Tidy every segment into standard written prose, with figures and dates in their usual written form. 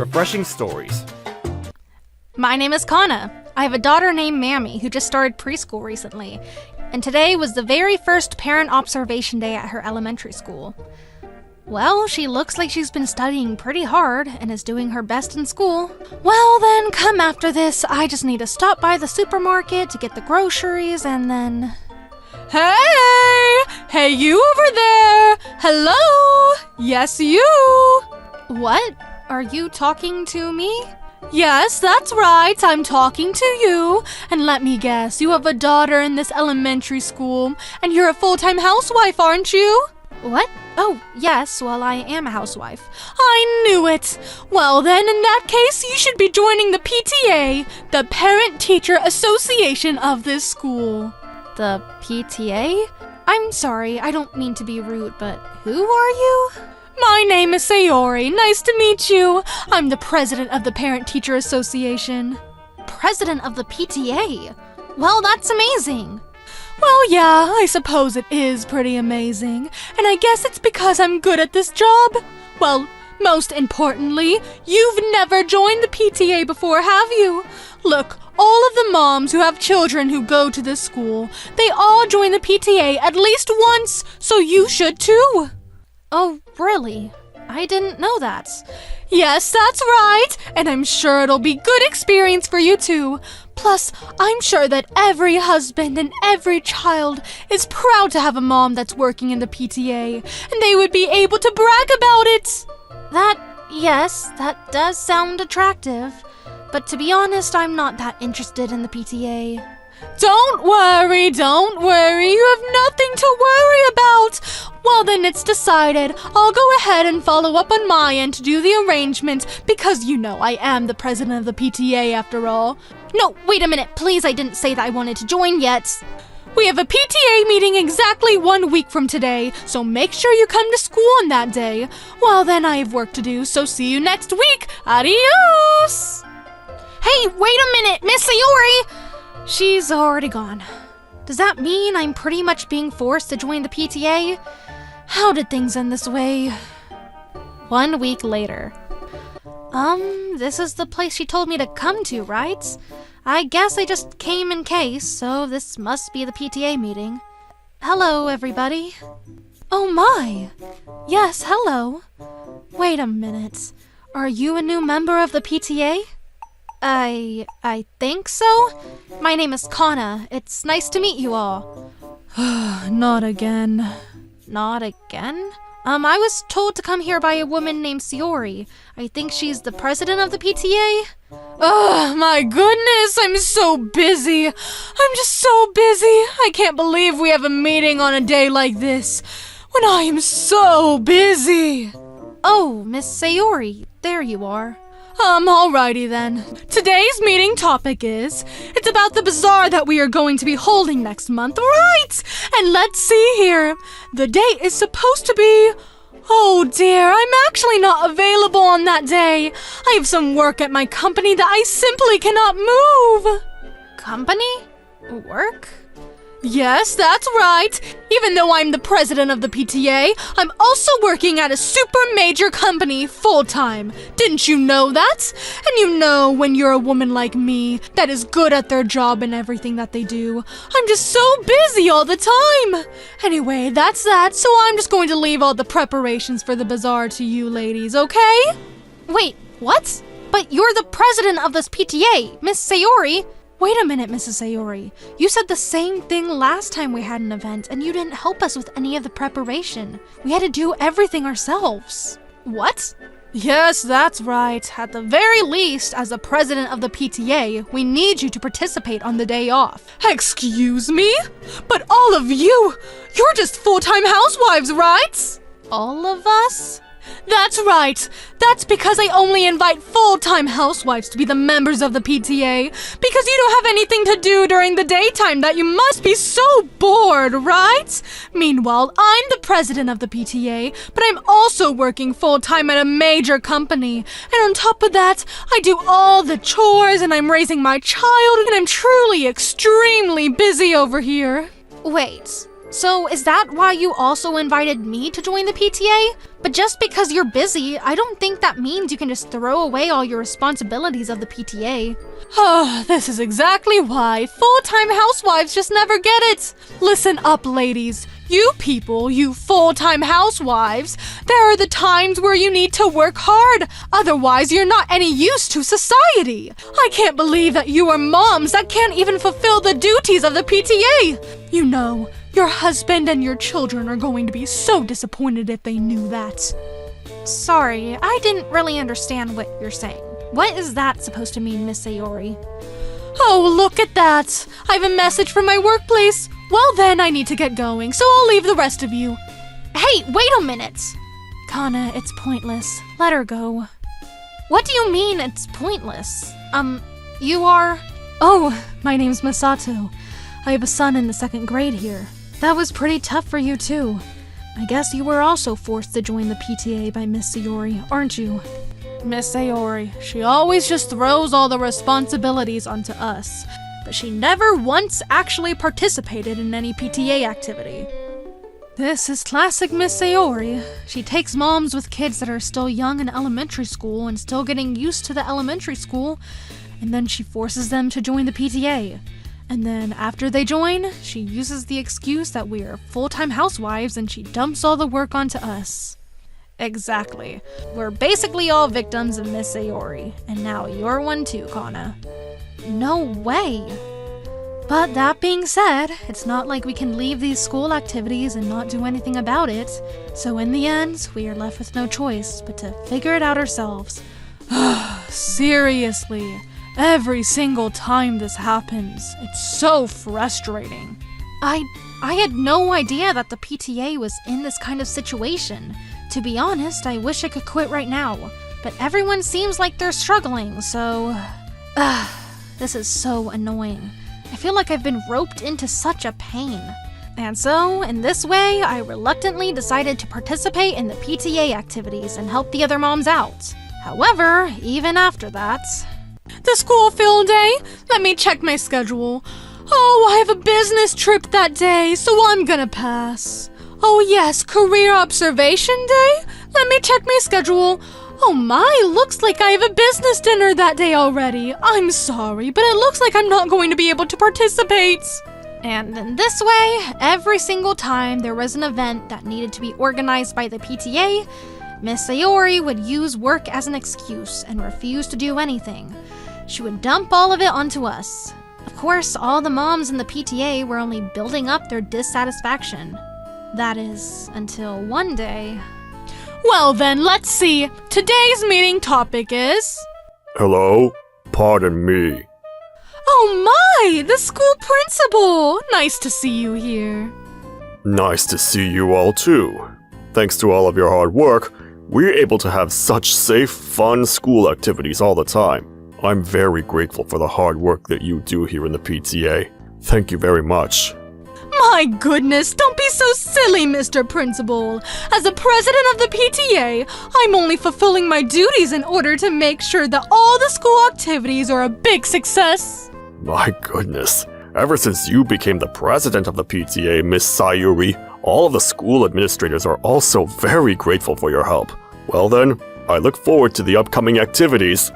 refreshing stories. My name is Kana. I have a daughter named Mammy who just started preschool recently, and today was the very first parent observation day at her elementary school. Well, she looks like she's been studying pretty hard and is doing her best in school. Well then, come after this, I just need to stop by the supermarket to get the groceries and then... Hey! Hey, you over there! Hello? Yes, you! What? Are you talking to me? Yes, that's right, I'm talking to you. And let me guess, you have a daughter in this elementary school, and you're a full-time housewife, aren't you? What? Oh, yes, well, I am a housewife. I knew it! Well then, in that case, you should be joining the PTA, the Parent-Teacher Association of this school. The PTA? I'm sorry, I don't mean to be rude, but who are you? My name is Sayuri. Nice to meet you. I'm the president of the Parent-Teacher Association. President of the PTA? Well, that's amazing. Well, yeah, I suppose it is pretty amazing. And I guess it's because I'm good at this job. Well, most importantly, you've never joined the PTA before, have you? Look, all of the moms who have children who go to this school, they all join the PTA at least once, so you should too. Oh, really? I didn't know that. Yes, that's right, and I'm sure it'll be good experience for you too. Plus, I'm sure that every husband and every child is proud to have a mom that's working in the PTA, and they would be able to brag about it. Yes, that does sound attractive. But to be honest, I'm not that interested in the PTA. Don't worry, you have nothing to worry about. Well then, it's decided. I'll go ahead and follow up on my end to do the arrangement, because you know I am the president of the PTA after all. No, wait a minute, please, I didn't say that I wanted to join yet. We have a PTA meeting exactly 1 week from today, so make sure you come to school on that day. Well then, I have work to do, so see you next week. Adios! Hey, wait a minute, Miss Sayuri! She's already gone. Does that mean I'm pretty much being forced to join the PTA? How did things end this way? 1 week later. This is the place she told me to come to, right? I guess I just came in case, so this must be the PTA meeting. Hello, everybody. Oh my! Yes, hello. Wait a minute. Are you a new member of the PTA? I think so? My name is Kana. It's nice to meet you all. Not again. Not again? I was told to come here by a woman named Sayuri. I think she's the president of the PTA? Oh, my goodness, I'm so busy. I'm just so busy. I can't believe we have a meeting on a day like this, when I am so busy. Oh, Miss Sayuri, there you are. Alrighty then. Today's meeting topic is, it's about the bazaar that we are going to be holding next month, right? And let's see here. The date is supposed to be... Oh dear, I'm actually not available on that day. I have some work at my company that I simply cannot move. Company? Work? Yes, that's right. Even though I'm the president of the PTA, I'm also working at a super major company full-time. Didn't you know that? And you know, when you're a woman like me that is good at their job and everything that they do, I'm just so busy all the time. Anyway, that's that, so I'm just going to leave all the preparations for the bazaar to you ladies, okay? Wait, what? But you're the president of this PTA, Miss Sayuri. Wait a minute, Mrs. Sayuri. You said the same thing last time we had an event, and you didn't help us with any of the preparation. We had to do everything ourselves. What? Yes, that's right. At the very least, as the president of the PTA, we need you to participate on the day off. Excuse me? But all of you, you're just full-time housewives, right? All of us? That's right. That's because I only invite full-time housewives to be the members of the PTA, because you don't have anything to do during the daytime that you must be so bored, right? Meanwhile, I'm the president of the PTA, but I'm also working full-time at a major company. And on top of that, I do all the chores and I'm raising my child and I'm truly extremely busy over here. Wait, So is that why you also invited me to join the PTA? But just because you're busy, I don't think that means you can just throw away all your responsibilities of the PTA. Oh, this is exactly why full-time housewives just never get it. Listen up, ladies. You people, you full-time housewives, there are the times where you need to work hard. Otherwise, you're not any use to society. I can't believe that you are moms that can't even fulfill the duties of the PTA. You know, your husband and your children are going to be so disappointed if they knew that. Sorry, I didn't really understand what you're saying. What is that supposed to mean, Miss Sayuri? Oh, look at that. I have a message from my workplace. Well then, I need to get going, so I'll leave the rest of you. Hey, wait a minute! Kana, it's pointless. Let her go. What do you mean it's pointless? You are... Oh, my name's Masato. I have a son in the 2nd grade here. That was pretty tough for you too. I guess you were also forced to join the PTA by Miss Sayuri, aren't you? Miss Sayuri, she always just throws all the responsibilities onto us, but she never once actually participated in any PTA activity. This is classic Miss Sayuri. She takes moms with kids that are still young in elementary school and still getting used to the elementary school, and then she forces them to join the PTA. And then after they join, she uses the excuse that we are full-time housewives and she dumps all the work onto us. Exactly. We're basically all victims of Miss Sayuri, and now you're one too, Kana. No way. But that being said, it's not like we can leave these school activities and not do anything about it. So in the end, we are left with no choice but to figure it out ourselves. Seriously, every single time this happens, it's so frustrating. I had no idea that the PTA was in this kind of situation. To be honest, I wish I could quit right now, but everyone seems like they're struggling, so... This is so annoying. I feel like I've been roped into such a pain. And so, in this way, I reluctantly decided to participate in the PTA activities and help the other moms out. However, even after that... The school field day? Let me check my schedule. Oh, I have a business trip that day, so I'm gonna pass. Oh yes, career observation day? Let me check my schedule. Oh my, looks like I have a business dinner that day already. I'm sorry, but it looks like I'm not going to be able to participate. And in this way, every single time there was an event that needed to be organized by the PTA, Miss Sayuri would use work as an excuse and refuse to do anything. She would dump all of it onto us. Of course, all the moms in the PTA were only building up their dissatisfaction. That is, until one day... Well then, let's see. Today's meeting topic is... Hello? Pardon me. Oh my! The school principal! Nice to see you here. Nice to see you all too. Thanks to all of your hard work, we're able to have such safe, fun school activities all the time. I'm very grateful for the hard work that you do here in the PTA. Thank you very much. My goodness, don't be so silly, Mr. Principal. As the president of the PTA, I'm only fulfilling my duties in order to make sure that all the school activities are a big success. My goodness. Ever since you became the president of the PTA, Miss Sayuri, all of the school administrators are also very grateful for your help. Well then, I look forward to the upcoming activities.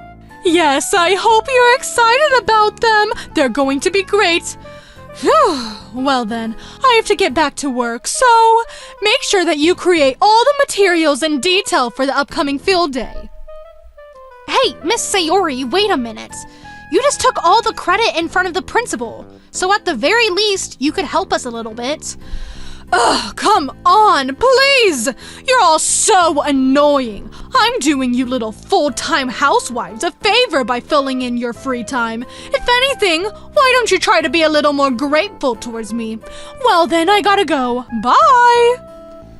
Yes, I hope you're excited about them. They're going to be great. Phew. Well then, I have to get back to work, so make sure that you create all the materials in detail for the upcoming field day. Hey, Miss Sayuri, wait a minute. You just took all the credit in front of the principal, so at the very least, you could help us a little bit. Ugh, come on, please! You're all so annoying. I'm doing you little full-time housewives a favor by filling in your free time. If anything, why don't you try to be a little more grateful towards me? Well then, I gotta go. Bye!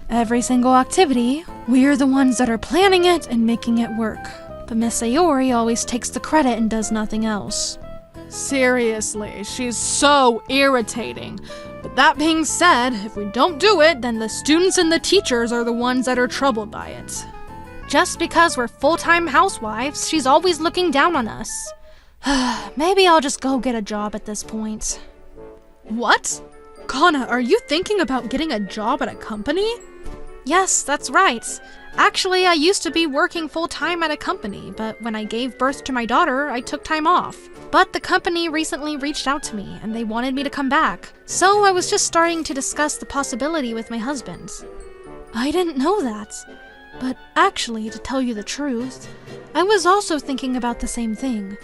Every single activity, we're the ones that are planning it and making it work. But Miss Sayuri always takes the credit and does nothing else. Seriously, she's so irritating. But that being said, if we don't do it, then the students and the teachers are the ones that are troubled by it. Just because we're full-time housewives, she's always looking down on us. Maybe I'll just go get a job at this point. What? Kana, are you thinking about getting a job at a company? Yes, that's right. Actually, I used to be working full-time at a company, but when I gave birth to my daughter, I took time off. But the company recently reached out to me, and they wanted me to come back. So I was just starting to discuss the possibility with my husband. I didn't know that. But actually, to tell you the truth, I was also thinking about the same thing.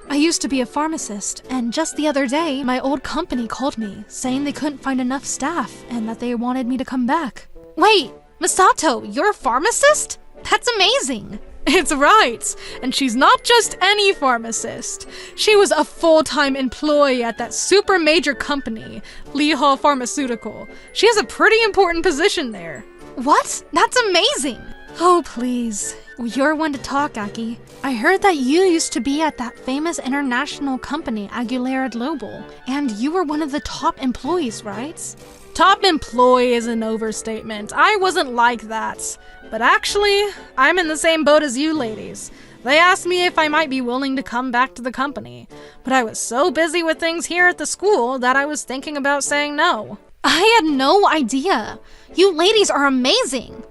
I used to be a pharmacist, and just the other day, my old company called me, saying they couldn't find enough staff, and that they wanted me to come back. Wait! Misato, you're a pharmacist? That's amazing! It's right, and she's not just any pharmacist. She was a full-time employee at that super major company, Lehigh Pharmaceutical. She has a pretty important position there. What? That's amazing! Oh, please. You're one to talk, Aki. I heard that you used to be at that famous international company, Aguilera Global, and you were one of the top employees, right? Top employee is an overstatement. I wasn't like that. But actually, I'm in the same boat as you ladies. They asked me if I might be willing to come back to the company, but I was so busy with things here at the school that I was thinking about saying no. I had no idea. You ladies are amazing.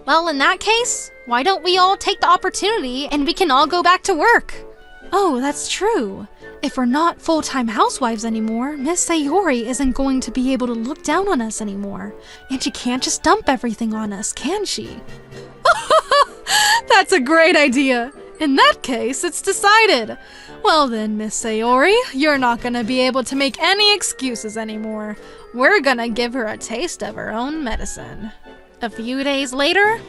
Well, in that case, why don't we all take the opportunity and we can all go back to work? Oh, that's true. If we're not full-time housewives anymore, Miss Sayuri isn't going to be able to look down on us anymore. And she can't just dump everything on us, can she? That's a great idea. In that case, it's decided. Well then, Miss Sayuri, you're not gonna be able to make any excuses anymore. We're gonna give her a taste of her own medicine. A few days later...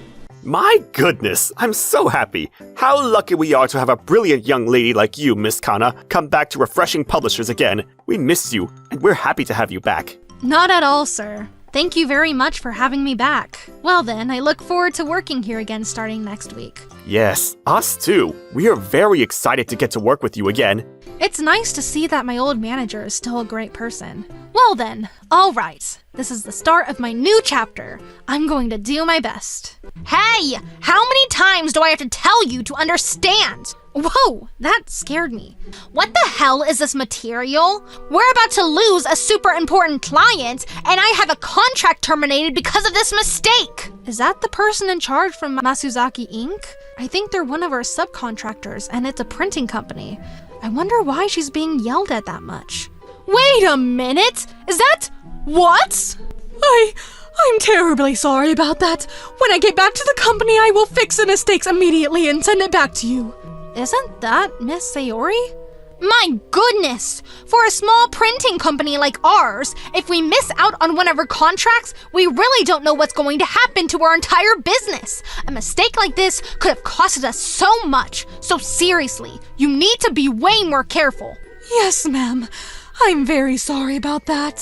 My goodness, I'm so happy. How lucky we are to have a brilliant young lady like you, Miss Kana, come back to Refreshing Publishers again. We miss you, and we're happy to have you back. Not at all, sir. Thank you very much for having me back. Well then, I look forward to working here again starting next week. Yes, us too. We are very excited to get to work with you again. It's nice to see that my old manager is still a great person. Well then, all right. This is the start of my new chapter. I'm going to do my best. Hey! How many times do I have to tell you to understand? Whoa, that scared me. What the hell is this material? We're about to lose a super important client, and I have a contract terminated because of this mistake. Is that the person in charge from Matsuzaki Inc.? I think they're one of our subcontractors, and it's a printing company. I wonder why she's being yelled at that much. Wait a minute! Is that... what? I'm terribly sorry about that. When I get back to the company, I will fix the mistakes immediately and send it back to you. Isn't that Miss Sayuri? My goodness! For a small printing company like ours, if we miss out on one of our contracts, we really don't know what's going to happen to our entire business. A mistake like this could have costed us so much. So seriously, you need to be way more careful. Yes, ma'am. I'm very sorry about that.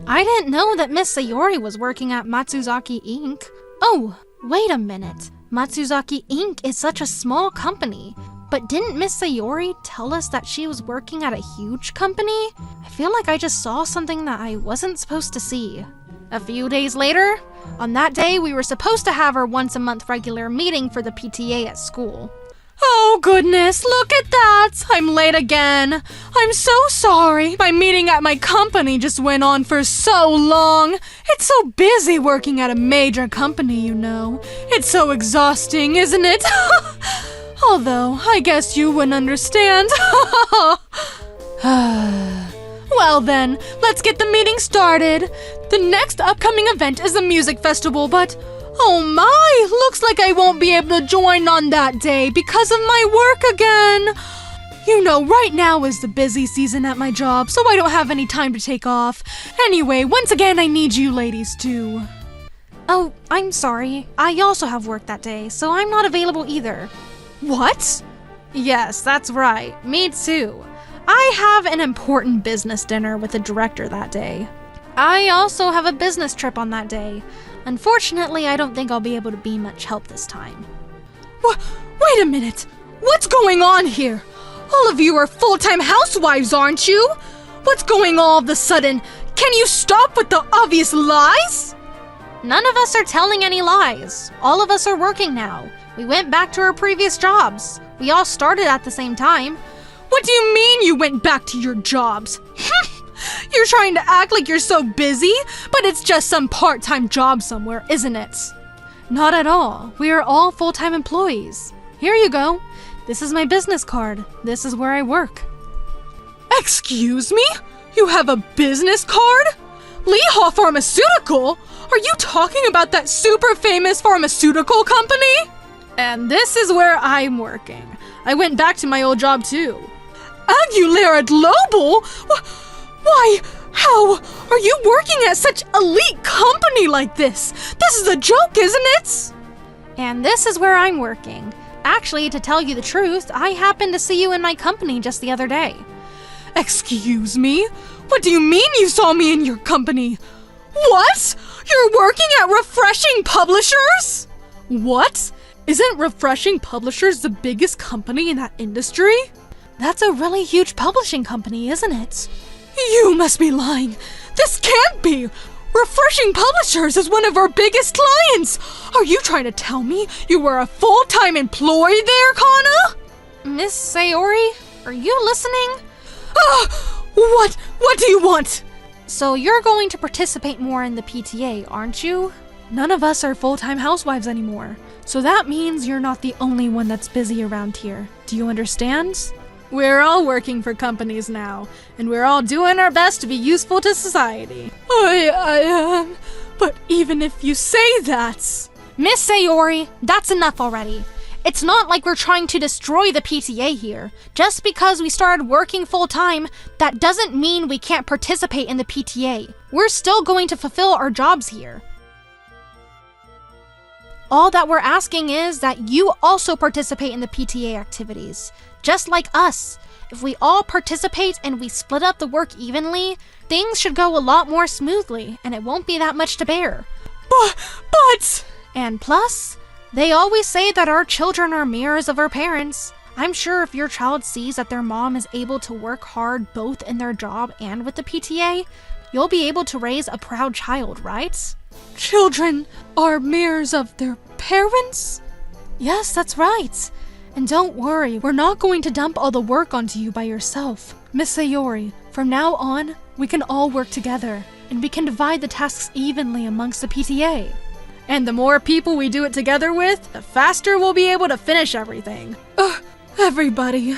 I didn't know that Miss Sayuri was working at Matsuzaki Inc. Oh, wait a minute. Matsuzaki Inc. is such a small company. But didn't Miss Sayuri tell us that she was working at a huge company? I feel like I just saw something that I wasn't supposed to see. A few days later, on that day we were supposed to have our once-a-month regular meeting for the PTA at school. Oh goodness, look at that! I'm late again. I'm so sorry. My meeting at my company just went on for so long. It's so busy working at a major company, you know. It's so exhausting, isn't it? Although, I guess you wouldn't understand. Well then, let's get the meeting started. The next upcoming event is a music festival, but oh my, looks like I won't be able to join on that day because of my work again. You know, right now is the busy season at my job, so I don't have any time to take off. Anyway, once again, I need you ladies too. Oh, I'm sorry. I also have work that day, so I'm not available either. What? Yes, that's right. Me too. I have an important business dinner with the director that day. I also have a business trip on that day. Unfortunately, I don't think I'll be able to be much help this time. Wait a minute! What's going on here? All of you are full-time housewives, aren't you? What's going all of a sudden? Can you stop with the obvious lies? None of us are telling any lies. All of us are working now. We went back to our previous jobs. We all started at the same time. What do you mean you went back to your jobs? You're trying to act like you're so busy, but it's just some part-time job somewhere, isn't it? Not at all. We are all full-time employees. Here you go. This is my business card. This is where I work. Excuse me? You have a business card? Leha Pharmaceutical? Are you talking about that super famous pharmaceutical company? And this is where I'm working. I went back to my old job too. Aguilera Global? Why? How? Are you working at such elite company like this? This is a joke, isn't it? And this is where I'm working. Actually, to tell you the truth, I happened to see you in my company just the other day. Excuse me? What do you mean you saw me in your company? What? You're working at Refreshing Publishers? What? Isn't Refreshing Publishers the biggest company in that industry? That's a really huge publishing company, isn't it? You must be lying. This can't be. Refreshing Publishers is one of our biggest clients. Are you trying to tell me you were a full-time employee there, Kana? Miss Sayuri, are you listening? What do you want? So you're going to participate more in the PTA, aren't you? None of us are full-time housewives anymore. So that means you're not the only one that's busy around here. Do you understand? We're all working for companies now, and we're all doing our best to be useful to society. I am. But even if you say that... Miss Sayuri, that's enough already. It's not like we're trying to destroy the PTA here. Just because we started working full-time, that doesn't mean we can't participate in the PTA. We're still going to fulfill our jobs here. All that we're asking is that you also participate in the PTA activities, just like us. If we all participate and we split up the work evenly, things should go a lot more smoothly, and it won't be that much to bear. But... And plus, they always say that our children are mirrors of our parents. I'm sure if your child sees that their mom is able to work hard both in their job and with the PTA, you'll be able to raise a proud child, right? Children are mirrors of their parents? Yes, that's right. And don't worry, we're not going to dump all the work onto you by yourself. Miss Sayuri, from now on, we can all work together, and we can divide the tasks evenly amongst the PTA. And the more people we do it together with, the faster we'll be able to finish everything. Everybody.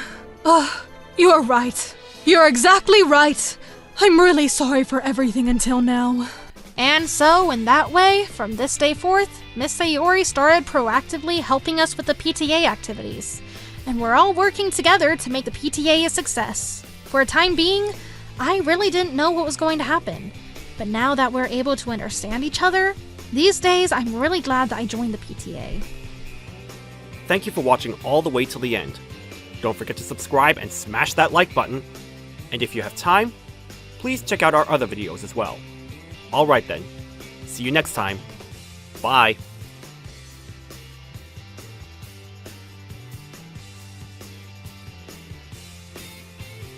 You're right. You're exactly right. I'm really sorry for everything until now. And so, in that way, from this day forth, Miss Sayuri started proactively helping us with the PTA activities. And we're all working together to make the PTA a success. For a time being, I really didn't know what was going to happen. But now that we're able to understand each other, these days I'm really glad that I joined the PTA. Thank you for watching all the way till the end. Don't forget to subscribe and smash that like button. And if you have time, please check out our other videos as well. Alright then, see you next time. Bye.